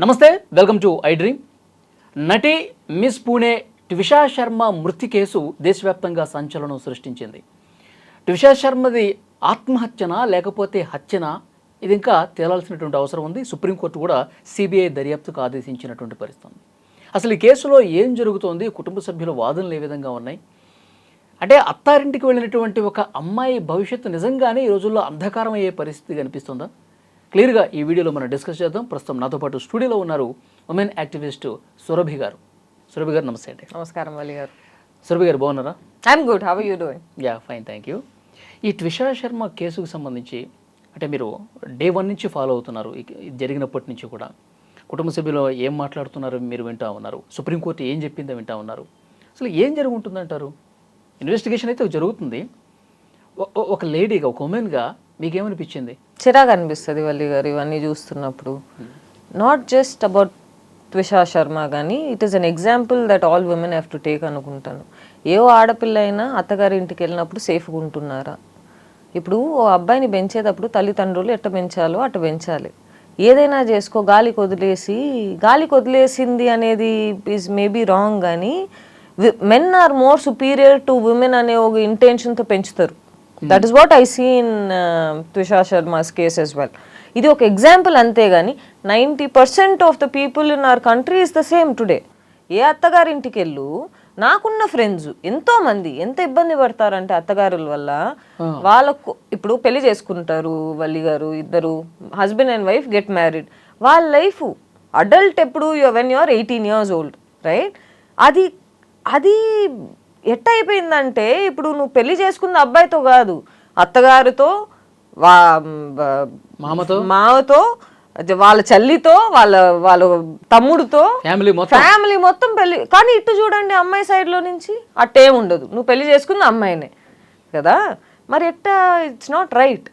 నమస్తే, welcome to I dream. నటి miss Pune ట్విషా Sharma మృతి కేసు దేశవ్యాప్తంగా సంచలనం సృష్టించింది. ట్విషా శర్మది ఆత్మహత్యనా లేకపోతే హత్యనా, ఇది ఇంకా తేలాల్సినటువంటి అవసరం ఉంది. సుప్రీంకోర్టు కూడా సిబిఐ దర్యాప్తుకు ఆదేశించినటువంటి పరిస్థితి. అసలు ఈ కేసులో ఏం జరుగుతోంది, కుటుంబ సభ్యుల వాదనలు ఏ విధంగా ఉన్నాయి, అంటే అత్తారింటికి వెళ్ళినటువంటి ఒక అమ్మాయి భవిష్యత్తు నిజంగానే ఈ రోజుల్లో అంధకారం అయ్యే పరిస్థితి కనిపిస్తుందా? క్లియర్గా ఈ వీడియోలో మనం డిస్కస్ చేద్దాం. ప్రస్తుతం నాతో పాటు స్టూడియోలో ఉన్నారు ఉమెన్ యాక్టివిస్ట్ సురభి గారు. సురభి గారు నమస్తే అండి. నమస్కారం వల్లి గారు. సురభి గారు బాగున్నారా? I'm good, how are you doing? Yeah fine, thank you. ఈ ట్విషా శర్మ కేసుకు సంబంధించి అంటే మీరు డే 1 నుంచి ఫాలో అవుతున్నారు. ఇది జరిగినప్పటి నుంచి కూడా కుటుంబ సభ్యులు ఏం మాట్లాడుతున్నారో మీరు వింటూ ఉన్నారు. సుప్రీంకోర్టు ఏం చెప్పిందో వింటూ ఉన్నారు. అసలు ఏం జరుగుతుందంటారు? ఇన్వెస్టిగేషన్ అయితే జరుగుతుంది. ఒక లేడీగా, ఒక ఉమెన్గా మీకేమనిపించింది? చిరాగా అనిపిస్తుంది వల్లి గారు ఇవన్నీ చూస్తున్నప్పుడు. నాట్ జస్ట్ అబౌట్ ట్విషా శర్మ కానీ it is an example that all women have to take అనుకుంటాను. ఏ ఆడపిల్ల అయినా అత్తగారి ఇంటికి వెళ్ళినప్పుడు సేఫ్గా ఉంటున్నారా? ఇప్పుడు ఓ అబ్బాయిని పెంచేటప్పుడు తల్లిదండ్రులు ఎట్ట పెంచాలో అట్ట పెంచాలి. ఏదైనా చేసుకో, గాలికి వదిలేసింది అనేది ఈజ్ మేబీ రాంగ్. కానీ men are more superior to women అనే ఒక ఇంటెన్షన్తో పెంచుతారు. That is what I see in Twisha Sharma's case as well. ఇది ఒక ఎగ్జాంపుల్ అంతేగాని 90% of the people in our country is the same today. ఏ అత్తగారింటికి వెళ్ళు, నాకున్న ఫ్రెండ్స్ ఎంతోమంది ఎంత ఇబ్బంది పడతారంటే అత్తగారుల వల్ల. వాళ్ళకు ఇప్పుడు పెళ్లి చేసుకుంటారు వల్లి గారు, ఇద్దరు husband and wife get married. వాళ్ళ లైఫ్ అడల్ట్ ఎప్పుడు when you are 18 years old, right? అది ఎట్ట అయిపోయిందంటే ఇప్పుడు నువ్వు పెళ్లి చేసుకున్న అబ్బాయితో కాదు, అత్తగారితో, మామతో, వాళ్ళ చెల్లితో, వాళ్ళ తమ్ముడితో, ఫ్యామిలీ మొత్తం పెళ్లి. కానీ ఇటు చూడండి, అమ్మాయి సైడ్లో నుంచి అట్టే ఉండదు. నువ్వు పెళ్లి చేసుకున్న అమ్మాయినే కదా, మరి ఎట్టా? It's not right.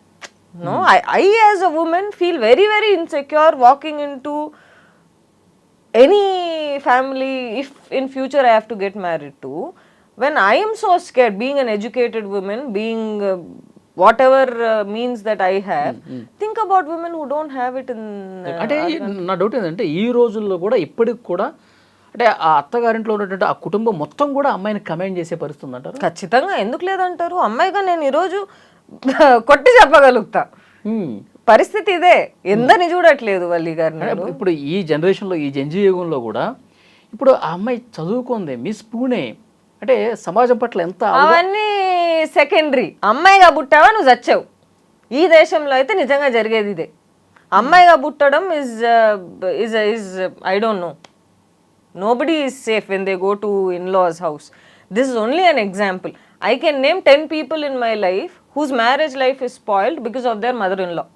No, I as a women feel very very insecure walking in to any family if in future I have to get married to, when I am so scared, being an educated woman, being whatever means that I have, think about women who don't have it in అంటే నా doubt ఏంటంటే ఈ రోజుల్లో కూడా ఇప్పటికి కూడా అంటే ఆ అత్తగారింట్లో ఉన్నటువంటి ఆ కుటుంబం మొత్తం కూడా అమ్మాయిని కమెంట్ చేసే పరిస్థితి అంటారు. ఖచ్చితంగా, ఎందుకు లేదంటారు? అమ్మాయిగా నేను ఈరోజు కొట్టి చెప్పగలుగుతా. పరిస్థితి ఇదే, ఎందని చూడట్లేదు వల్లి గారు. ఇప్పుడు ఈ జనరేషన్లో, ఈ జంజీ యుగంలో కూడా ఇప్పుడు ఆ అమ్మాయి చదువుకుంది, మిస్ పూణే అంటే సమాజం పట్ల ఎంత, అవన్నీ సెకండరీ. అమ్మాయిగా పుట్టావా, నువ్వు చచ్చావు. ఈ దేశంలో అయితే నిజంగా జరిగేది ఇదే. అమ్మాయిగా పుట్టడం is I don't know. Nobody is safe when they go to in-laws house. This is only an example. I can name 10 people in my life whose marriage life is spoiled because of their mother-in-law.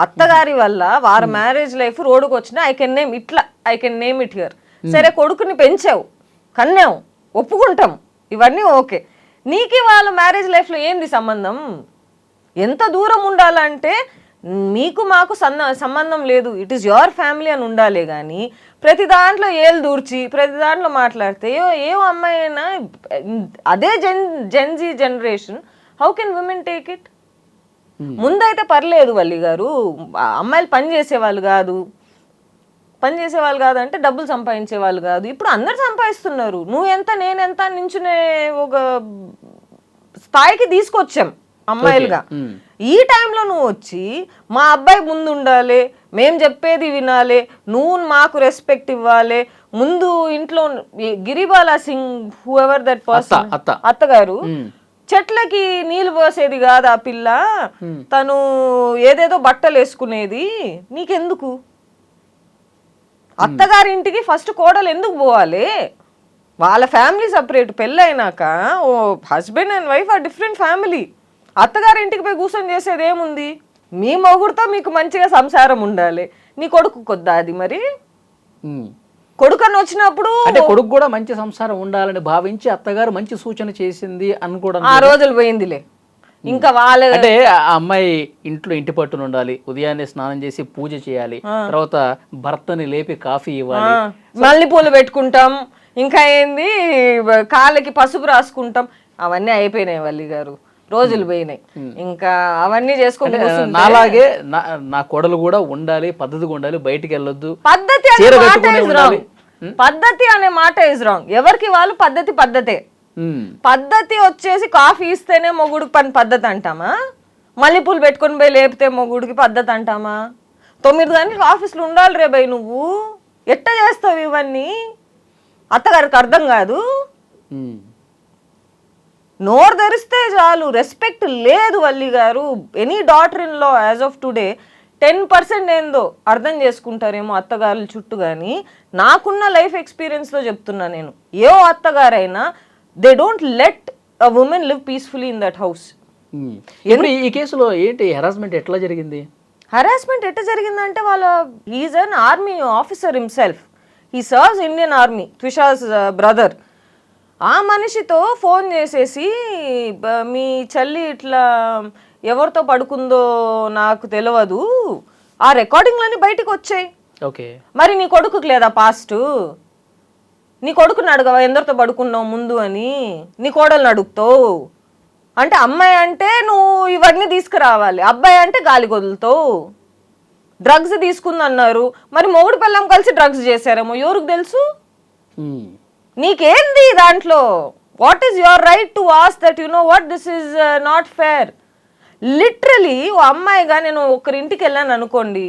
అత్తగారి వల్ల వారి marriage life రోడ్డుకు వచ్చిన I can name it here. సరే, కొడుకుని పెంచావు, కన్నావు, ఒప్పుకుంటాం, ఇవన్నీ ఓకే. నీకు వాళ్ళ మ్యారేజ్ లైఫ్లో ఏంది సంబంధం? ఎంత దూరం ఉండాలంటే మీకు మాకు సంబంధం లేదు, ఇట్ ఈస్ యువర్ ఫ్యామిలీ అని ఉండాలి. కానీ ప్రతి దాంట్లో ఏళ్ళు దూర్చి ప్రతి దాంట్లో మాట్లాడితే ఏ అమ్మాయి అయినా, అదే Gen Z generation, how can women take it? ముందైతే పర్లేదు వల్లి గారు, అమ్మాయిలు పని చేసేవాళ్ళు కాదు అంటే డబ్బులు సంపాదించే వాళ్ళు కాదు. ఇప్పుడు అందరు సంపాదిస్తున్నారు. నువ్వెంత నేనెంత నించునే ఒక స్థాయికి తీసుకొచ్చాం అమ్మాయిలుగా. ఈ టైంలో నువ్వు వచ్చి మా అబ్బాయి ముందు ఉండాలి, మేం చెప్పేది వినాలి, నువ్వు మాకు రెస్పెక్ట్ ఇవ్వాలి. ముందు ఇంట్లో గిరిబాలా సింగ్ హూఎవర్ దట్ పర్సన్, అత్తగారు, చెట్లకి నీళ్ళు పోసేది కాదు ఆ పిల్ల, తను ఏదేదో బట్టలు వేసుకునేది. నీకెందుకు? అత్తగారింటికి ఫస్ట్ కోడలు ఎందుకు పోవాలి? వాళ్ళ ఫ్యామిలీ సపరేట్. పెళ్ళైనాక ఓ husband and wife are different family. అత్తగారింటికి పోయి కూర్చొని చేసేది ఏముంది? మీ మొగుడుతో మీకు మంచిగా సంసారం ఉండాలి. నీ కొడుకు కొద్దా అది? మరి కొడుకని వచ్చినప్పుడు అంటే కొడుకు కూడా మంచి సంసారం ఉండాలని భావించి అత్తగారు మంచి సూచన చేసింది అనుకోవడం ఆ రోజులు పోయిందిలే. ఇంకా వాళ్ళ అంటే ఆ అమ్మాయి ఇంటి పట్టున ఉండాలి, ఉదయాన్నే స్నానం చేసి పూజ చేయాలి, తర్వాత భర్తని లేపి కాఫీ ఇవ్వాలి, మళ్ళీ పూలు పెట్టుకుంటాం, ఇంకా ఏంది కాళ్ళకి పసుపు రాసుకుంటాం. అవన్నీ అయిపోయినాయి వల్లి గారు. రోజులు పోయినాయి. ఇంకా అవన్నీ చేసుకొని నాలాగే నా కోడలు కూడా ఉండాలి, పద్ధతిగా ఉండాలి, బయటికి వెళ్ళొద్దు, పద్ధతి అనే మాట ఇస్ రాంగ్. ఎవరికి వాళ్ళు పద్ధతే. పద్ధతి వచ్చేసి కాఫీ ఇస్తేనే మొగుడికి పద్ధతి అంటామా? మల్లెపూలు పెట్టుకొని పోయి లేపితే మొగుడికి పద్ధతి అంటామా? 9 గంటలకు ఆఫీసులో ఉండాలి రే భయ్, నువ్వు ఎట్ట చేస్తావు ఇవన్నీ? అత్తగారికి అర్థం కాదు. నోరు ధరిస్తే చాలు, రెస్పెక్ట్ లేదు వల్లి గారు. Any daughter in law as of today 10% ఏందో అర్థం చేసుకుంటారేమో అత్తగారుల చుట్టూ. కానీ నాకున్న లైఫ్ ఎక్స్పీరియన్స్లో చెప్తున్నా నేను, ఏ అత్తగారైనా they don't let a women live peacefully in that house. ఇప్పుడు ఈ కేసులో ఏంటి హెరాస్మెంట్ ఎట్లా జరిగింది? హెరాస్మెంట్ ఎట్లా జరిగిందంటే వాళ్ళ he is an army officer himself. He serves Indian army, Twisha's brother. ఆ మనిషితో ఫోన్ చేసేసి మీ చెల్లి ఇట్లా ఎవరితో పడుకుందో నాకు తెలియదు, ఆ రికార్డింగ్లన్నీ బయటకు వచ్చాయి. ఓకే, మరి నీ కొడుకుకి లేదా పాస్ట్? నీ కొడుకుని అడగవా ఎందరితో పడుకున్నావు ముందు అని? నీ కోడల్ని అడుగుతావు అంటే? అమ్మాయి అంటే నువ్వు ఇవన్నీ తీసుకురావాలి, అబ్బాయి అంటే గాలి వదులుతావు. డ్రగ్స్ తీసుకుందన్నారు, మరి మొగుడు పిల్లం కలిసి డ్రగ్స్ చేశారేమో ఎవరికి తెలుసు? నీకేంది దాంట్లో? What is your right to ask that you know what this is not fair? Literally ఓ అమ్మాయిగా నేను ఒకరింటికి వెళ్ళాను అనుకోండి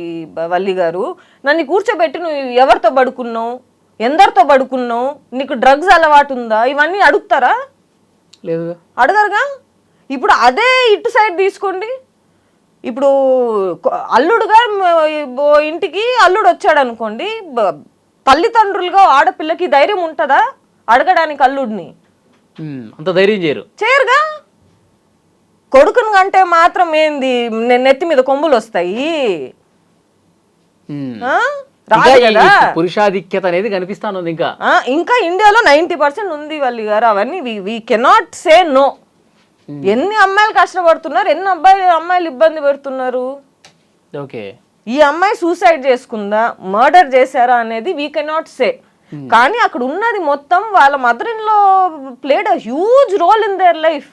వల్లి గారు, నన్ను కూర్చోబెట్టి నువ్వు ఎవరితో పడుకున్నావు, ఎందరితో పడుకున్నావు, నీకు డ్రగ్స్ అలవాటు ఉందా, ఇవన్నీ అడుగుతారా? లేదు, అడగరుగా. ఇప్పుడు అదే ఇటు సైడ్ తీసుకోండి. ఇప్పుడు అల్లుడుగా ఇంటికి అల్లుడు వచ్చాడు అనుకోండి, తల్లిదండ్రులుగా ఆడపిల్లకి ధైర్యం ఉంటుందా అడగడానికి అల్లుడిని? అంత ధైర్యం చేయరుగా. కొడుకుని కంటే మాత్రం ఏంది నెత్తి మీద కొమ్ములు వస్తాయి? పురుషాధిక్యత అనేది కనిపిస్తాను ఇంకా ఇండియాలో 90% ఉంది వల్లి గారు. అవన్నీ వి కెనాట్ సే నో. ఎన్ని అమ్మాయిలు కష్టపడుతున్నారు, ఎన్ని అమ్మాయిలు ఇబ్బంది పెడుతున్నారు. ఓకే, ఈ అమ్మాయి సూసైడ్ చేసుకుందా, మర్డర్ చేశారా అనేది వీ కెనాట్ సే. కానీ అక్కడ ఉన్నది మొత్తం వాళ్ళ mother in law played a huge role in their life.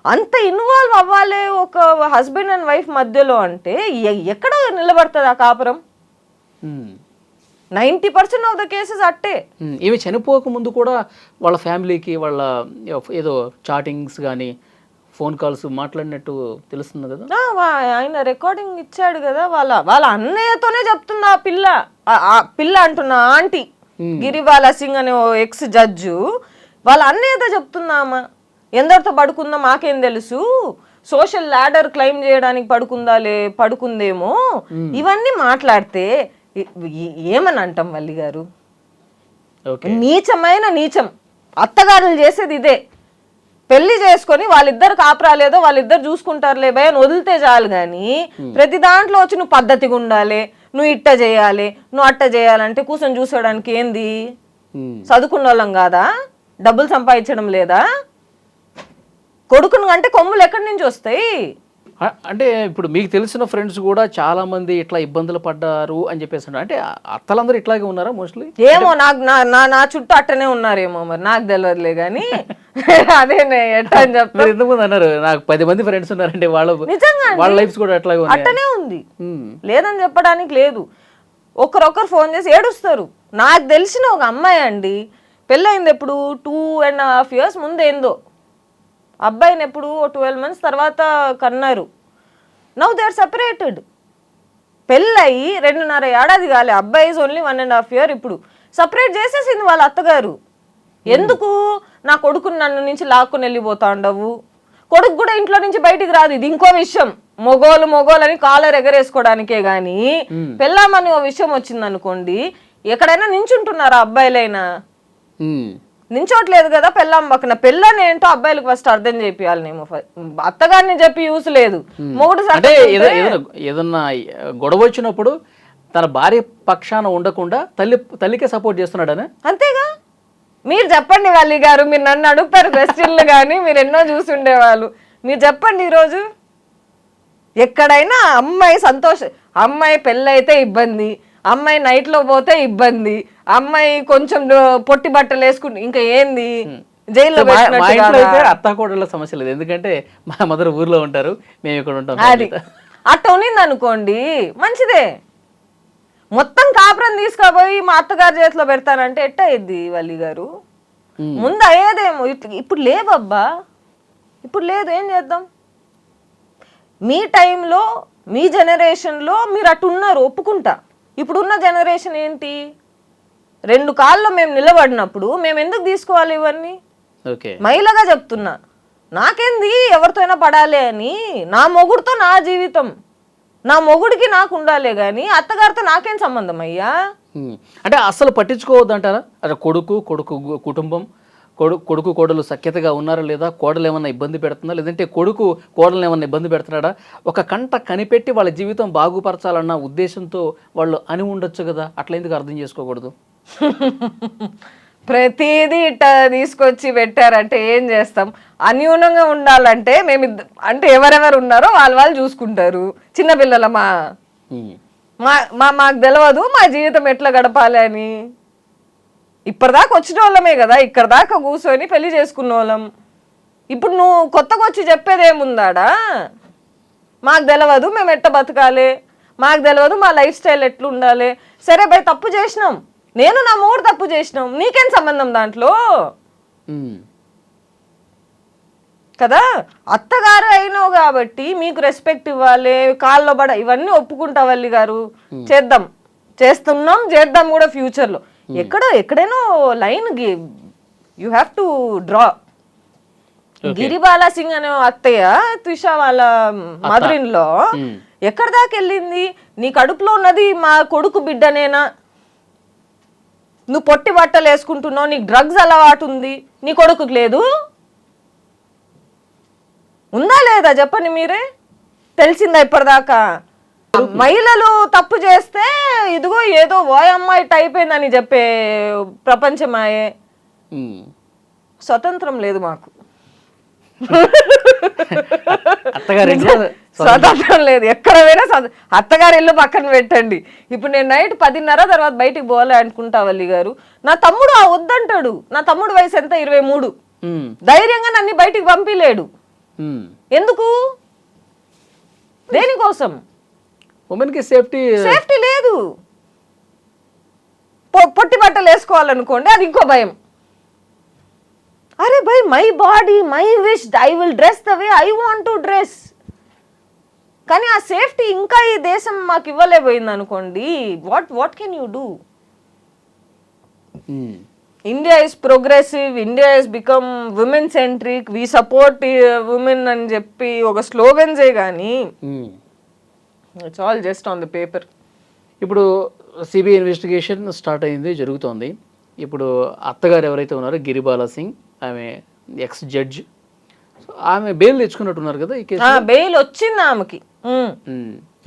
అంత ఇన్వాల్వ్ అవ్వాలి ఒక హస్బెండ్ అండ్ వైఫ్ మధ్యలో అంటే ఎక్కడ నిలబడుతుంది ఆ కాపురం? 90% ఆఫ్ ద కేసెస్ అట్టే. ఇవి చనిపోక ముందు కూడా వాళ్ళ ఫ్యామిలీకి వాళ్ళ ఏదో చాటింగ్స్ కానీ ఫోన్ కాల్స్ మాట్లాడినట్టు తెలుస్తుంది కదా. ఆయన రికార్డింగ్ ఇచ్చాడు కదా, వాళ్ళ అన్నయ్యతోనే చెప్తుంది ఆ పిల్ల అంటున్నా ఆంటీ గిరిబాలా సింగ్ అనే ఎక్స్ జడ్జు వాళ్ళ అన్నయ్యతో చెప్తుందామా, ఎందరితో పడుకుందా మాకేం తెలుసు, సోషల్ ల్యాడర్ క్లైమ్ చేయడానికి పడుకుందేమో. ఇవన్నీ మాట్లాడితే ఏమని అంటాం వల్లి గారు? నీచమైన నీచం. అత్తగారులు చేసేది ఇదే. పెళ్లి చేసుకొని వాళ్ళిద్దరు కాపురాలేదో వాళ్ళిద్దరు చూసుకుంటారులే భయ అని వదిలితే చాలు. కానీ ప్రతి దాంట్లో వచ్చి నువ్వు పద్ధతిగా ఉండాలి, నువ్వు ఇట్ట చేయాలి, నువ్వు అట్ట చేయాలంటే కూర్చొని చూసేయడానికి ఏంది? చదువుకున్న వాళ్ళం కాదా? డబ్బులు సంపాదించడం లేదా? కొడుకును అంటే కొమ్ములు ఎక్కడి నుంచి వస్తాయి? అంటే ఇప్పుడు మీకు తెలిసిన ఫ్రెండ్స్ కూడా చాలా మంది ఇట్లా ఇబ్బందులు పడ్డారు అని చెప్పేసి, అంటే అత్తలందరూ ఇట్లాగే ఉన్నారా మోస్ట్లీ? ఏమో, నాకు నా చుట్టూ అట్టనే ఉన్నారేమో, మరి నాకు తెలియదులే. కానీ అదే ఎట్లా అని చెప్తారు. ఎంతమంది అన్నారు నాకు 10 మంది ఫ్రెండ్స్ ఉన్నారంటే వాళ్ళ లైఫ్ కూడా అట్లాగే అట్టనే ఉంది, లేదని చెప్పడానికి లేదు. ఒకరొకరు ఫోన్ చేసి ఏడుస్తారు. నాకు తెలిసిన ఒక అమ్మాయి అండి, పెళ్ళయింది ఎప్పుడు 2.5 years ముందేందో, అబ్బాయిని ఎప్పుడు 12 months తర్వాత కన్నారు. Now they are separated. పెళ్ళయి 2.5 ఏడాది కాలే, అబ్బాయి ఈజ్ ఓన్లీ 1.5 year. ఇప్పుడు సపరేట్ చేసేసింది వాళ్ళ అత్తగారు. ఎందుకు? నా కొడుకుని నన్ను నుంచి లాక్కుని వెళ్ళిపోతా ఉండవు. కొడుకు కూడా ఇంట్లో నుంచి బయటికి రాదు. ఇది ఇంకో విషయం. మొగోలని కాలర్ ఎగరేసుకోవడానికే గాని పెళ్ళామని ఓ విషయం వచ్చింది అనుకోండి, ఎక్కడైనా నించుంటున్నారా అబ్బాయిలైనా? నించోట్లేదు కదా పెళ్ళాం పక్కన. పెళ్ళని ఏంటో అబ్బాయిలకు ఫస్ట్ అర్థం చేపియాలి. నేను అత్తగారిని చెప్పి యూస్ లేదు. మొగుడు ఏదన్నా గొడవ వచ్చినప్పుడు తన భార్య పక్షాన ఉండకుండా తల్లికే సపోర్ట్ చేస్తున్నాడనే. అంతేగా. మీరు చెప్పండి వల్లి గారు, మీరు నన్ను అడుగుతారు క్వశ్చన్లు కానీ మీరు ఎన్నో చూసి ఉండేవాళ్ళు. మీరు చెప్పండి ఈరోజు ఎక్కడైనా అమ్మాయి అమ్మాయి పెళ్ళైతే ఇబ్బంది, అమ్మాయి నైట్లో పోతే ఇబ్బంది, అమ్మాయి కొంచెం పొట్టి బట్టలు వేసుకుంటే ఇంకా ఏంది? జైల్లో మా పెట్టినట్టు ఇంట్లో కాదా? అయితే అత్తాకోడళ్ళ సమస్య లేదు, ఎందుకంటే మా మదర్ ఊర్లో ఉంటారు, మేము ఇక్కడ ఉంటాం. అది అట్ట ఉన్నింది అనుకోండి మంచిదే. మొత్తం కాపురం తీసుకుపోయి మా అత్తగారి చేతిలో పెడతానంటే ఎట్ట అయ్యిద్ది వల్లి గారు? ముందు అయ్యేదేమో. ఇప్పుడు లేవబ్బా, ఇప్పుడు లేదు, ఏం చేద్దాం? మీ టైంలో మీ జనరేషన్లో మీరు అటు ఉన్నారు, ఒప్పుకుంటా. ఇప్పుడున్న జనరేషన్ ఏంటి? 2 కాళ్ళలో మేము నిలబడినప్పుడు మేము ఎందుకు తీసుకోవాలి ఇవన్నీ? ఓకే, మహిళగా చెప్తున్నా, నాకేంది ఎవరితో అయినా పడాలి అని, నా మొగుడుతో నా జీవితం, నా మొగుడికి నాకు ఉండాలి కానీ అత్తగారితో నాకేం సంబంధం అయ్యా? అంటే అస్సలు పట్టించుకోవద్దు అంటారా? అంటే కొడుకు కుటుంబం, కొడుకు కోడలు సఖ్యతగా ఉన్నారా లేదా, కోడలు ఏమన్నా ఇబ్బంది పెడుతుందా, లేదంటే కొడుకు కోడలు ఏమన్నా ఇబ్బంది పెడుతున్నాడా, ఒక కంట కనిపెట్టి వాళ్ళ జీవితం బాగుపరచాలన్న ఉద్దేశంతో వాళ్ళు అని ఉండొచ్చు కదా, అట్లా ఎందుకు అర్థం చేసుకోకూడదు? ప్రతిదీ ఇట్ట తీసుకొచ్చి పెట్టారంటే ఏం చేస్తాం? అన్యూనంగా ఉండాలంటే అంటే ఎవరెవరు ఉన్నారో వాళ్ళు చూసుకుంటారు. చిన్నపిల్లల మాకు తెలియదు మా జీవితం ఎట్లా గడపాలి అని. ఇప్పటిదాకా వచ్చిన వాళ్ళమే కదా, ఇక్కడ దాకా కూర్చొని పెళ్లి చేసుకున్న వాళ్ళం. ఇప్పుడు నువ్వు కొత్తగా వచ్చి చెప్పేది ఏముందాడా? మాకు తెలియదు మేము ఎట్ట బతకాలి, మాకు తెలియదు మా లైఫ్ స్టైల్ ఎట్లా ఉండాలి. సరే బై, తప్పు చేసినాం, నేను నా మూడు తప్పు చేసినాం, నీకేం సంబంధం దాంట్లో? కదా, అత్తగారు అయినావు కాబట్టి మీకు రెస్పెక్ట్ ఇవ్వాలి, కాల్లో పడ, ఇవన్నీ ఒప్పుకుంటా వల్లి గారు. చేద్దాం కూడా ఫ్యూచర్లో. ఎక్కడైనా line you have to draw. Giribala Singh అనే అత్తయ్య త్రిష వాళ్ళ మదర్ ఇన్ లో ఎక్కడి దాకా వెళ్ళింది? నీ కడుపులో ఉన్నది మా కొడుకు బిడ్డనేనా? నువ్వు పొట్టి బట్టలు వేసుకుంటున్నావు, నీకు డ్రగ్స్ అలవాటు ఉంది, నీ కొడుకుకి లేదు? ఉందా లేదా చెప్పండి మీరే. తెలిసిందా ఇప్పటిదాకా? మహిళలు తప్పు చేస్తే ఇదిగో ఏదో ఓయమ్మాయి అయిపోయిందని చెప్పే ప్రపంచమాయే. స్వతంత్రం లేదు మాకు, స్వతంత్రం లేదు. ఎక్కడ పోయినా అత్తగారి ఇల్లు పక్కన పెట్టండి. ఇప్పుడు నేను నైట్ 10:30 తర్వాత బయటికి పోలే అనుకుంటా వల్లి గారు, నా తమ్ముడు వద్దంటాడు. నా తమ్ముడు వయసు ఎంత? 23. ధైర్యంగా నన్ను బయటికి పంపిలేడు. ఎందుకు? దేనికోసం? ఉమెన్కి సేఫ్టీ లేదు. పొట్టి బట్టలు వేసుకోవాలనుకోండి, అది ఇంకో భయం. అరే భయ్, my body, my wish, I will dress the way I want to dress. కానీ ఆ సేఫ్టీ ఇంకా ఈ దేశం మాకు ఇవ్వలేకపోయింది అనుకోండి, what can you do? India is progressive, India is become women centric, we support women అని చెప్పి ఒక స్లోగన్సే కానీ it's all just on the paper. ఇప్పుడు సిబిఐ ఇన్వెస్టిగేషన్ స్టార్ట్ అయింది, జరుగుతోంది. ఇప్పుడు అత్తగారు ఎవరైతే ఉన్నారో గిరిబాలా సింగ్, ఆమె ఎక్స్ జడ్జ్, ఆమె బెయిల్ తెచ్చుకున్నట్టున్నారు కదా ఈ కేసు. బెయిల్ వచ్చింది ఆమెకి.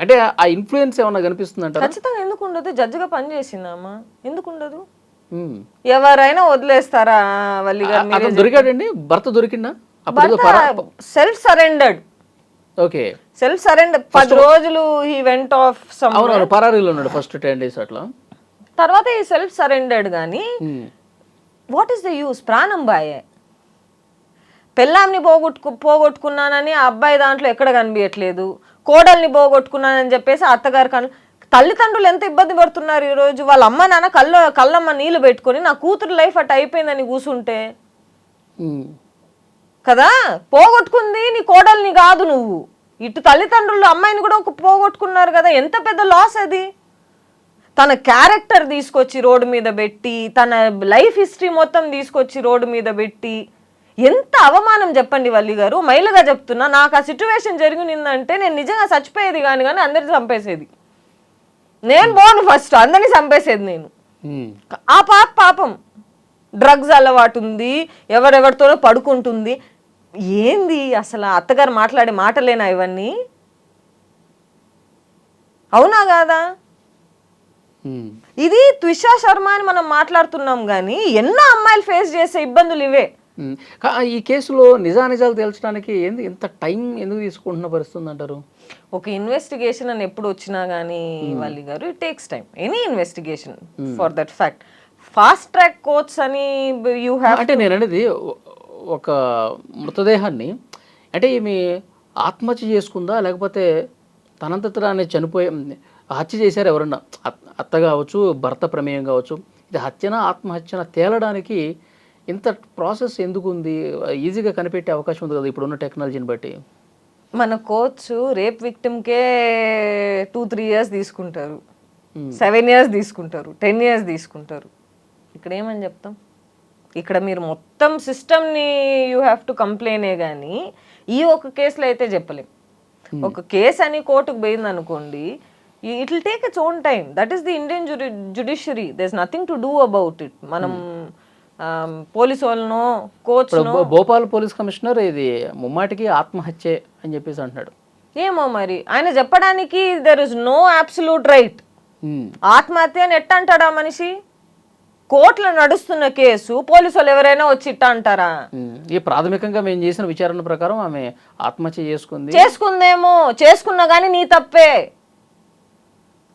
అంటే ఆ ఇన్ఫ్లుయెన్స్ ఏమన్నా కనిపిస్తుంది అంటారా? ఖచ్చితంగా. ఎందుకు ఉండదు? జడ్జిగా పనిచేసిందమ్మా, ఎందుకు ఉండదు? ఎవరైనా వదిలేస్తారా వల్లి గారు? దొరికాడండి, భర్త దొరికిందా? Self surrendered. Okay, self surrender. 10 రోజులు హీ వెంట్ ఆఫ్ సమ్, పరారీలో ఉన్నాడు ఫస్ట్ 10 days అట్లా. తర్వాత ఈ సెల్ఫ్ సరెండర్డ్. కానీ వాట్ ఈస్ ద యూస్? ప్రాణం బాయే. పెళ్ళాంని పోగొట్టుకున్నానని ఆ అబ్బాయి దాంట్లో ఎక్కడ కనిపించట్లేదు. కోడల్ని పోగొట్టుకున్నానని చెప్పేసి అత్తగారు తల్లిదండ్రులు ఎంత ఇబ్బంది పడుతున్నారు ఈరోజు. వాళ్ళ అమ్మ నాన్న కళ్ళమ్మ నీళ్ళు పెట్టుకొని నా కూతురు లైఫ్ అట్ అయిపోయిందని కూర్చుంటే కదా. పోగొట్టుకుంది నీ కోడల్ని కాదు నువ్వు, ఇటు తల్లిదండ్రులు అమ్మాయిని కూడా పోగొట్టుకున్నారు కదా. ఎంత పెద్ద లాస్ అది. తన క్యారెక్టర్ తీసుకొచ్చి రోడ్డు మీద పెట్టి, తన లైఫ్ హిస్టరీ మొత్తం తీసుకొచ్చి రోడ్డు మీద పెట్టి, ఎంత అవమానం చెప్పండి వల్లి గారు. మహిళగా చెప్తున్నా, నాకు ఆ సిచ్యువేషన్ జరిగినందంటే నేను నిజంగా చచ్చిపోయేది కానీ అందరిని చంపేసేది. నేను పోను, ఫస్ట్ అందరినీ చంపేసేది నేను. ఆ పాపం డ్రగ్స్ అలవాటు ఉంది, ఎవరెవరితోనో పడుకుంటుంది. ఏంది అసలు? అత్తగారు మాట్లాడే మాటలేనా ఇవన్నీ? అవునా కాదా? ఇది త్రిషా శర్మ అని మనం మాట్లాడుతున్నాం కానీ ఎన్నో అమ్మాయిలు ఫేస్ చేసే ఇబ్బందులు ఇవే. ఈ కేసులో నిజానిజాలు తేల్చడానికి ఎంత టైం ఎందుకు తీసుకుంటున్న పరిస్థితుంది అంటారు? ఒక ఇన్వెస్టిగేషన్ అని ఎప్పుడు వచ్చినా కానీ వల్లి గారు, it takes time. Any investigation for that fact. Fast track courts అని యూ హ్యావ్. అంటే నేను అనేది ఒక మృతదేహాన్ని అంటే ఈమె ఆత్మహత్య చేసుకుందా లేకపోతే తనంతటానే చనిపోయి హత్య చేశారు ఎవరన్నా అత్త కావచ్చు భర్త ప్రమేయం కావచ్చు, ఇది హత్యన ఆత్మహత్యన తేలడానికి ఇంత ప్రాసెస్ ఎందుకు ఉంది? ఈజీగా కనిపెట్టే అవకాశం ఉంది కదా ఇప్పుడున్న టెక్నాలజీని బట్టి. మన కోచ్ రేప్ విక్టిమ్కే 2-3 ఇయర్స్ తీసుకుంటారు, 7 ఇయర్స్ తీసుకుంటారు, 10 ఇయర్స్ తీసుకుంటారు. ఇక్కడ ఏమని చెప్తాం? ఇక్కడ మీరు మొత్తం సిస్టమ్ని యూ హ్యావ్ టు కంప్లైనే కానీ ఈ ఒక కేసులో అయితే చెప్పలేం. ఒక కేసు అని కోర్టుకు పోయింది అనుకోండి, it will take its own time. That is the Indian judiciary. There is nothing to do about it. మనం పోలీసు వాళ్ళనో కోచ్నో. భోపాల్ పోలీస్ కమిషనర్ ఇది ముమ్మాటికి ఆత్మహత్య అని చెప్పేసి అంటున్నాడు. ఏమో మరి ఆయన చెప్పడానికి there is no absolute right. ఆత్మహత్య అని ఎట్ట అంటాడా మనిషి? కోర్టులో నడుస్తున్న కేసు పోలీసు వాళ్ళు ఎవరైనా వచ్చి ఇట్ట అంటారా? ఈ ప్రాథమికంగా మేము చేసిన విచారణ ప్రకారం ఆమె ఆత్మహత్య చేసుకుందేమో, చేసుకున్నా కానీ నీ తప్పే.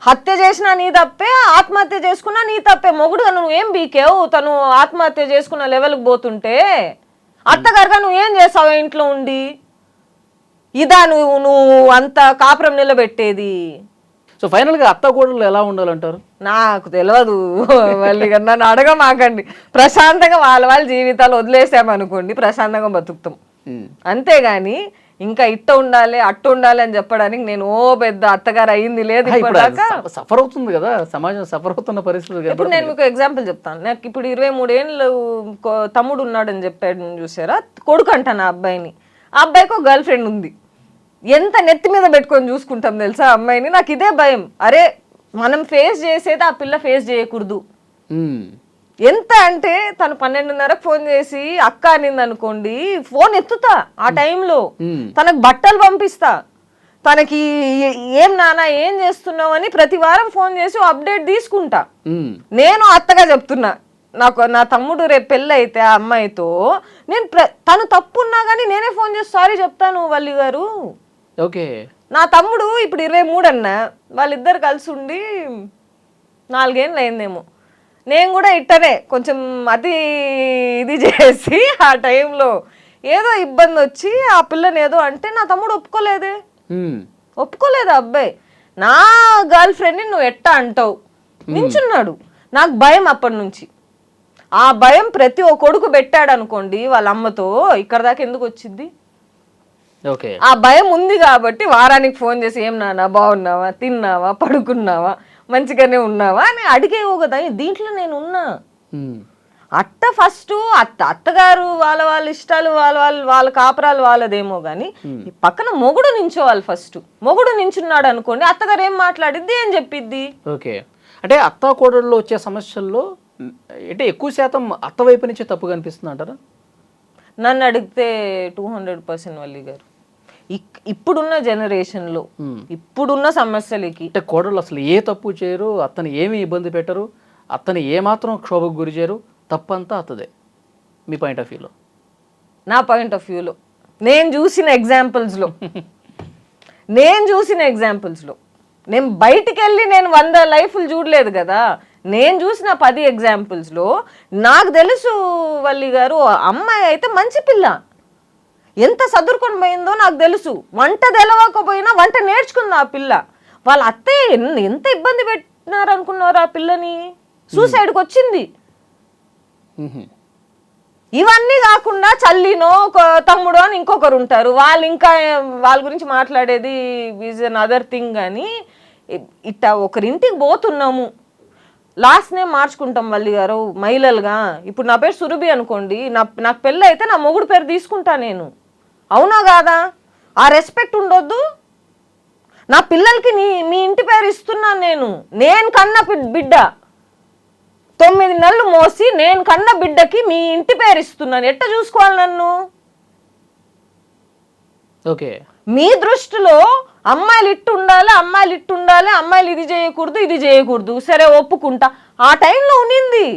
హత్య చేసినా నీ తప్పే, ఆత్మహత్య చేసుకున్నా నీ తప్పే. మొగుడుగా నువ్వు ఏం బీకేవు? తను ఆత్మహత్య చేసుకున్న లెవెల్కి పోతుంటే అత్తగారుగా నువ్వు ఏం చేసావు ఇంట్లో ఉండి? ఇదా నువ్వు అంత కాపురం నిలబెట్టేది? సో ఫైనల్గా అత్త కోడలు ఎలా ఉండాలంటారు? నాకు తెలియదు. మళ్ళీ నన్ను అడగమాకండి. ప్రశాంతంగా వాళ్ళ జీవితాలు వదిలేసామనుకోండి, ప్రశాంతంగా బతుకుతాం. అంతేగాని ఇంకా ఇట్ట ఉండాలి అట్ట ఉండాలి అని చెప్పడానికి నేను పెద్ద అత్తగారు అయ్యింది లేదు. సఫర్ అవుతుంది కదా సమాజం, సఫర్ అవుతున్న పరిస్థితి. ఇప్పుడు నేను మీకు ఎగ్జాంపుల్ చెప్తాను. నాకు ఇప్పుడు 23 ఏళ్ళు తమ్ముడు ఉన్నాడని చెప్పాడు చూసారా, కొడుకు అంటాను ఆ అబ్బాయిని. ఆ అబ్బాయికి ఒక గర్ల్ ఫ్రెండ్ ఉంది. ఎంత నెత్తి మీద పెట్టుకొని చూసుకుంటాం తెలుసా అమ్మాయిని. నాకు ఇదే భయం. అరే మనం ఫేస్ చేసేది ఆ పిల్ల ఫేస్ చేయకూడదు. ఎంత అంటే తను 12:30కు ఫోన్ చేసి అక్క అనింది అనుకోండి, ఫోన్ ఎత్తుతా ఆ టైంలో. తనకు బట్టలు పంపిస్తా, తనకి ఏం నాన్న ఏం చేస్తున్నావు అని ప్రతి వారం ఫోన్ చేసి అప్డేట్ తీసుకుంటా. నేను అత్తగా చెప్తున్నా, నా తమ్ముడు రేపు పెళ్ళి అయితే ఆ అమ్మాయితో నేను తను తప్పున్నా కానీ నేనే ఫోన్ చేసి సారీ చెప్తాను వల్లి గారు. ఓకే, నా తమ్ముడు ఇప్పుడు 23 అన్న, వాళ్ళిద్దరు కలిసి ఉండి 4 ఏళ్ళు అయిందేమో. నేను కూడా ఇట్టనే కొంచెం ఇది చేసి ఆ టైంలో ఏదో ఇబ్బంది వచ్చి ఆ పిల్లని ఏదో అంటే నా తమ్ముడు ఒప్పుకోలేదు ఆ అబ్బాయి. నా గర్ల్ ఫ్రెండ్ని నువ్వు ఎట్టా అంటావు నించున్నాడు. నాకు భయం అప్పటి నుంచి. ఆ భయం ప్రతి ఒక్క కొడుకు పెట్టాడు అనుకోండి వాళ్ళ అమ్మతో, ఇక్కడ దాకా ఎందుకు వచ్చింది? ఆ భయం ఉంది కాబట్టి వారానికి ఫోన్ చేసి ఏం నాన్న బాగున్నావా, తిన్నావా, పడుకున్నావా, మంచిగానే ఉన్నావా అని అడిగేవో కదా. దీంట్లో నేను ఉన్నా. అట్ట ఫస్ట్ అత్తగారు వాళ్ళ ఇష్టాలు వాళ్ళ కాపురాలు వాళ్ళదేమో కానీ పక్కన మొగుడు నించోవాలి. ఫస్ట్ మొగుడు నించున్నాడు అనుకోండి, అత్తగారు ఏం మాట్లాడిద్ది ఏం చెప్పిద్ది. ఓకే, అంటే అత్త కోడల్లో వచ్చే సమస్యల్లో అంటే ఎక్కువ శాతం అత్త వైపు నుంచే తప్పు కనిపిస్తుంది అంటారా? నన్ను అడిగితే 200% వల్లి గారు. ఇప్పుడున్న జనరేషన్లో ఇప్పుడున్న సమస్యలకి అంటే కోడళ్ళు అసలు ఏ తప్పు చేయరు, అత్తని ఏమి ఇబ్బంది పెట్టరు, అత్తని ఏమాత్రం క్షోభకు గురి చేయరు, తప్పంతా అత్తదే మీ పాయింట్ ఆఫ్ వ్యూలో? నా పాయింట్ ఆఫ్ వ్యూలో నేను చూసిన ఎగ్జాంపుల్స్లో నేను బయటికి వెళ్ళి నేను 100 లైఫ్లు చూడలేదు కదా. నేను చూసిన 10 ఎగ్జాంపుల్స్లో నాకు తెలుసు వల్లి గారు, అమ్మాయి అయితే మంచి పిల్ల, ఎంత చదువుకొని పోయిందో నాకు తెలుసు. వంట తెలవకపోయినా వంట నేర్చుకుంది ఆ పిల్ల. వాళ్ళ అత్తయ్య ఎంత ఇబ్బంది పెట్టినారు అనుకున్నారు ఆ పిల్లని, సూసైడ్కి వచ్చింది. ఇవన్నీ కాకుండా చల్లినో తమ్ముడో అని ఇంకొకరు ఉంటారు, వాళ్ళు ఇంకా వాళ్ళ గురించి మాట్లాడేది ఈజ్ అన్ అదర్ థింగ్. కానీ ఇట్లా ఒకరింటికి పోతున్నాము, లాస్ట్ నేమ్ మార్చుకుంటాం వల్లి గారు మహిళలుగా. ఇప్పుడు నా పేరు సురభి అనుకోండి, నాకు పెళ్ళి అయితే నా మొగుడు పేరు తీసుకుంటా నేను. అవునా కాదా? ఆ రెస్పెక్ట్ ఉండొద్దు? నా పిల్లలకి మీ ఇంటి పేరు ఇస్తున్నాను నేను కన్న బిడ్డ 9 నెలలు మోసి నేను కన్న బిడ్డకి మీ ఇంటి పేరు ఇస్తున్నాను. ఎట్ట చూసుకోవాలి నన్ను? ఓకే, మీ దృష్టిలో అమ్మాయిలు ఇట్టు ఉండాలి, అమ్మాయిలు ఇది చేయకూడదు. సరే ఒప్పుకుంటా, ఆ టైంలో ఉన్నింది.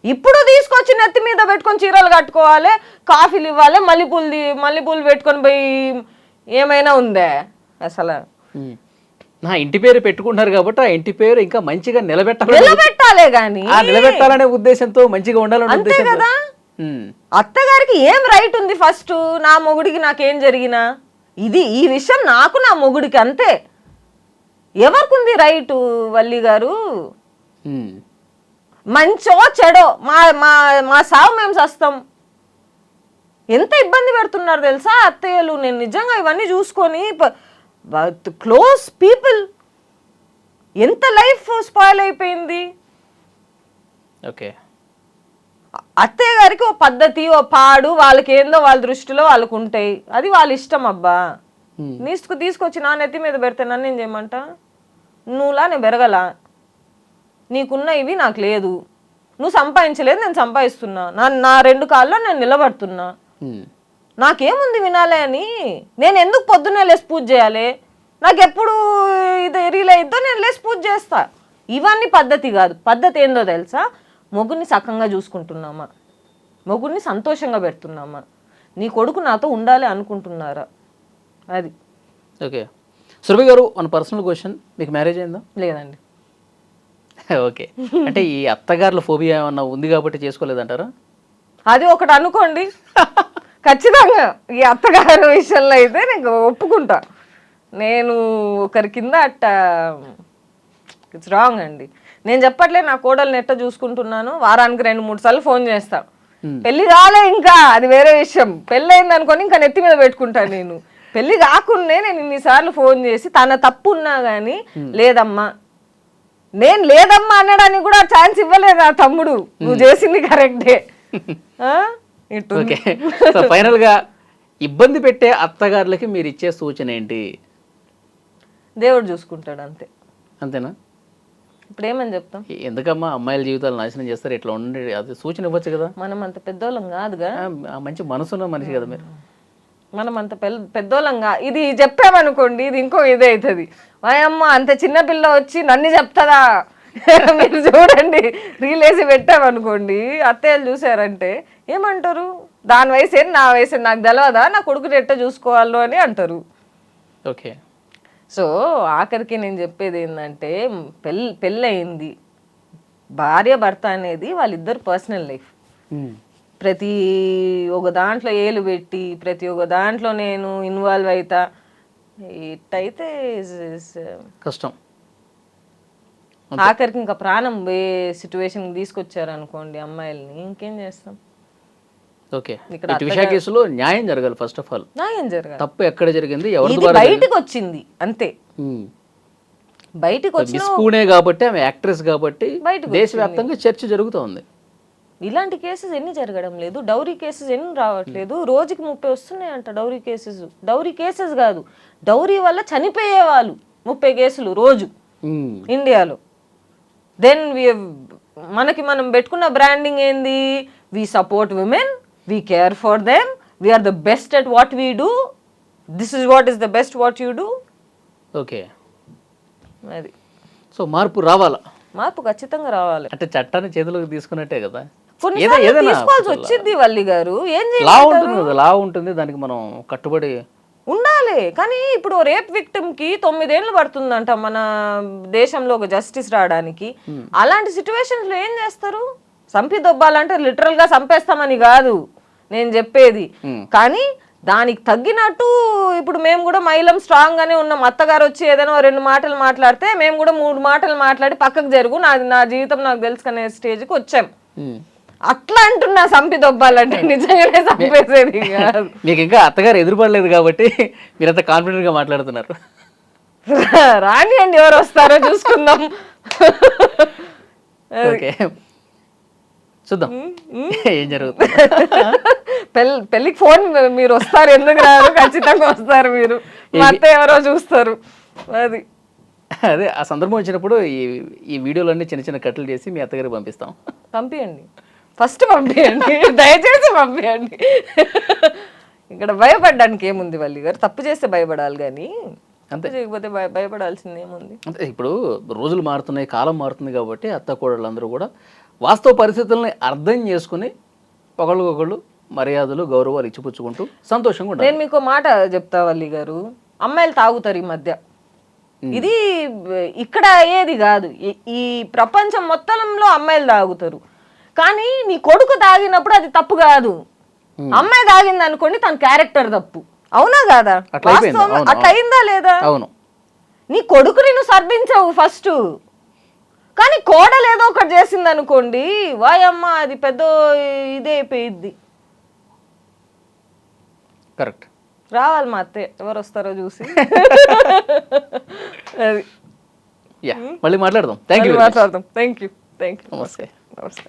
ఇప్పుడు తీసుకొచ్చి నెత్తి మీద పెట్టుకొని చీరలు కట్టుకోవాలి, కాఫీలు ఇవ్వాలి, మల్లెపూలు పెట్టుకొని పోయి ఏమైనా ఉందే అసలు? నా ఇంటి పేరు పెట్టుకుంటారు కాబట్టి ఆ ఇంటి పేరు ఇంకా మంచిగా నిలబెట్టాలే కానీ, నిలబెట్టాలనే ఉద్దేశంతో మంచిగా ఉండాలనే అంతే కదా. అత్తగారికి ఏం రైట్ ఉంది ఫస్ట్? నా మొగుడికి నాకేం జరిగినా ఈ విషయం నాకు నా మొగుడికి అంతే. ఎవరికి ఉంది రైటు వల్లి గారు? మంచో చెడో మా మా మా సావు మేము చస్తాం. ఎంత ఇబ్బంది పెడుతున్నారు తెలుసా అత్తయ్యలు. నేను నిజంగా ఇవన్నీ చూసుకొని క్లోజ్ పీపుల్ ఎంత లైఫ్ స్పాయిల్ అయిపోయింది. ఓకే, అత్తయ్య గారికి ఓ పద్ధతి, ఓ పాడు, వాళ్ళకి ఏందో వాళ్ళ దృష్టిలో వాళ్ళకు ఉంటాయి. అది వాళ్ళ ఇష్టం. అబ్బా తీసుకొచ్చి నా నెత్తి మీద పెడితే నన్ను ఏం చేయమంట? నువ్వులా నేను బెరగల, నీకున్న ఇవి నాకు లేదు, నువ్వు సంపాదించలేదు నేను సంపాదిస్తున్నా, నా 2 కాళ్ళలో నేను నిలబడుతున్నా, నాకేముంది వినాలే అని. నేను ఎందుకు పొద్దున్నే లేసి పూజ చేయాలి? నాకు ఎప్పుడు ఇది రీల్ అయిద్దో నేను లేసి పూజ చేస్తా. ఇవన్నీ పద్ధతి కాదు. పద్ధతి ఏందో తెలుసా? మొగుడిని సక్కంగా చూసుకుంటున్నామా, మొగుడిని సంతోషంగా పెడుతున్నామా, నీ కొడుకు నాతో ఉండాలి అనుకుంటున్నారా? అది. ఓకే, సురభి గారు, మన పర్సనల్ క్వశ్చన్, మీకు మ్యారేజ్ అయిందా? లేదండి. ఓకే, అంటే ఈ అత్తగారుల ఫోబియా ఏమన్నా ఉంది కాబట్టి చేసుకోలేదంటారా? అది ఒకటి అనుకోండి. ఖచ్చితంగా ఈ అత్తగారి విషయంలో అయితే నేను ఒప్పుకుంటా. నేను ఒకరి కింద ఇట్స్ రాంగ్ అండి. నేను చెప్పట్లే నా కోడలు ఎట్ట చూసుకుంటున్నాను. వారానికి 2-3 సార్లు ఫోన్ చేస్తా. పెళ్లి కాలే ఇంకా, అది వేరే విషయం. పెళ్ళి అయింది అనుకోని ఇంకా నెత్తి మీద పెట్టుకుంటాను నేను. పెళ్లి కాకుండా నేను ఇన్నిసార్లు ఫోన్ చేసి తన తప్పు ఉన్నా కానీ లేదమ్మా, నేను లేదమ్మా అనడానికి కూడా ఛాన్స్ ఇవ్వలేదు ఆ తమ్ముడు. నువ్వు చేసింది కరెక్టే. ఓకే, సో ఫైనల్ గా ఇబ్బంది పెట్టే అత్తగారులకి మీరు ఇచ్చే సూచన ఏంటి? దేవుడు చూసుకుంటాడు అంతే. అంతేనా? ఇప్పుడు ఏమని చెప్తాం? ఎందుకమ్మా అమ్మాయిల జీవితాలు నాశనం చేస్తారు, ఇట్లా ఉండి అది సూచన ఇవ్వచ్చు కదా. మనం అంత పెద్దోళ్ళం కాదుగా. మంచి మనసున్న మనిషి కదా మీరు. మనం అంత పెద్దోళ్ళంగా ఇది చెప్పామనుకోండి, ఇది ఇంకో ఇదే అవుతుంది. అమ్మ అంత చిన్నపిల్ల వచ్చి నన్ను చెప్తుందా? మీరు చూడండి, రీలేసి పెట్టామనుకోండి, అత్తయ్యలు చూసారంటే ఏమంటారు? దాని వయసు ఏంటి, నా వయసు నాకు తెలియదా, నా కొడుకుని ఎట్ట చూసుకోవాలో అని అంటారు. ఓకే, సో ఆఖరికి నేను చెప్పేది ఏంటంటే, పెళ్ళయింది, భార్య భర్త అనేది వాళ్ళిద్దరు పర్సనల్ లైఫ్. ప్రతి ఒక దాంట్లో ఏలు పెట్టి ప్రతి ఒక్క దాంట్లో నేను ఇన్వాల్వ్ అవుతా, ఇట్టయితే కష్టం. ఆఖరికి ఇంకా ప్రాణం సిచ్యువేషన్ తీసుకొచ్చారనుకోండి అమ్మాయిల్ని, ఇంకేం చేస్తాం? ఓకే, ఇటు విషయ కేసులో న్యాయం జరగాలి. ఫస్ట్ ఆఫ్ ఆల్ న్యాయం జరగాలి. తప్పు ఎక్కడ జరిగింది, ఎవరి ఇది బయటికి వచ్చింది అంతే. బయటికి వచ్చి పూణే కాబట్టి, ఆమె యాక్ట్రెస్ కాబట్టి దేశవ్యాప్తంగా చర్చ జరుగుతోంది. ఇలాంటి కేసెస్ ఎన్ని జరగడం లేదు? డౌరీ కేసెస్ ఎన్ని రావట్లేదు? రోజుకి 30 వస్తున్నాయంట డౌరీ కేసెస్. డౌరీ కేసెస్ కాదు, డౌరీ వల్ల చనిపోయే వాళ్ళు 30 కేసులు రోజు ఇండియాలో. దెన్ మనకి మనం పెట్టుకున్న బ్రాండింగ్ ఏంది? We support women, we care for them, we are the best at what we do, this is what is the best what you do. Okay, అది. సో మార్పు రావాలా? మార్పు ఖచ్చితంగా రావాలి. అంటే చట్టాన్ని చేతులకు తీసుకున్నట్టే కదా. తీసుకోవాల్సి వచ్చింది వల్లి గారు. ఏం లా ఉంటుంది కదా, లా ఉంటుంది, దానికి మనం కట్టుబడి ఉండాలి. కానీ ఇప్పుడు రేప్ విక్టిమ్ కి 9 ఏళ్ళు పడుతుందంట మన దేశంలో ఒక జస్టిస్ రావడానికి. అలాంటి సిచ్యువేషన్స్ లో ఏం చేస్తారు? చంపి దొబ్బాలంటే లిటరల్ గా చంపేస్తామని కాదు నేను చెప్పేది, కానీ దానికి తగ్గినట్టు ఇప్పుడు మేము కూడా మహిళం స్ట్రాంగ్ గానే ఉన్నాం. అత్తగారు వచ్చి ఏదైనా 2 మాటలు మాట్లాడితే మేము కూడా 3 మాటలు మాట్లాడి పక్కకు జరుగు, నా జీవితం నాకు తెలుసుకునే స్టేజ్కి వచ్చాం. అట్లా అంటున్నా, చంపి దొబ్బాలంటే నిజంగానే చంపేసేది కాదు. మీకు ఇంకా అత్తగారు ఎదురుపడలేదు కాబట్టి మీరంత కాన్ఫిడెంట్ గా మాట్లాడుతున్నారు. రాని అండి, ఎవరు వస్తారో చూసుకుందాం. ఓకే, చూద్దాం ఏం జరుగుతుంది. పెళ్ళికి ఫోన్ మీరు వస్తారు, ఎందుకు రారు? ఖచ్చితంగా వస్తారు మీరు. మా అత్త ఎవరో చూస్తారు. అది అదే ఆ సందర్భం వచ్చినప్పుడు ఈ వీడియోలన్నీ చిన్న చిన్న కట్లు చేసి మీ అత్తగారికి పంపిస్తాం. పంపియండి, ఫస్ట్ పంపియండి, దయచేసి పంపియండి. ఇక్కడ భయపడడానికి ఏముంది వల్లి గారు? తప్పు చేస్తే భయపడాలి, కానీ అంతే చేయకపోతే భయపడాల్సింది ఏముంది? అంటే ఇప్పుడు రోజులు మారుతున్నాయి, కాలం మారుతుంది కాబట్టి అత్త కోడళ్ళందరూ కూడా వాస్తవ పరిస్థితుల్ని అర్థం చేసుకుని ఒకళ్ళకొకళ్ళు మర్యాదలు గౌరవాలు ఇచ్చిపుచ్చుకుంటూ సంతోషంగా ఉంటారు. నేను మీకు మాట చెప్తా వల్లి గారు, అమ్మాయిలు తాగుతారు ఈ మధ్య. ఇది ఇక్కడ అయ్యేది కాదు, ఈ ప్రపంచం మొత్తంలో అమ్మాయిలు తాగుతారు. కానీ నీ కొడుకు తాగినప్పుడు అది తప్పు కాదు, అమ్మాయి తాగింది అనుకోండి తన క్యారెక్టర్ తప్పు. అవునా కాదా? అట్లా అయిపోయింది. వాస్తవం అవును, అట్లా అయిందా లేదా? అవును. నీ కొడుకుని నువ్వు సర్దించవు ఫస్ట్, కానీ కోడలు ఏదో ఒకటి చేసింది అనుకోండి, వాయమ్మ అది పెద్ద ఇదే అయిపోయిద్ది. కరెక్ట్. రావాలి మా అత్తే, ఎవరు వస్తారో చూసి. అది యా, మళ్ళీ మాట్లాడదాం. Thank you. మాట్లాడదాం. Thank you. నమస్తే. నమస్తే.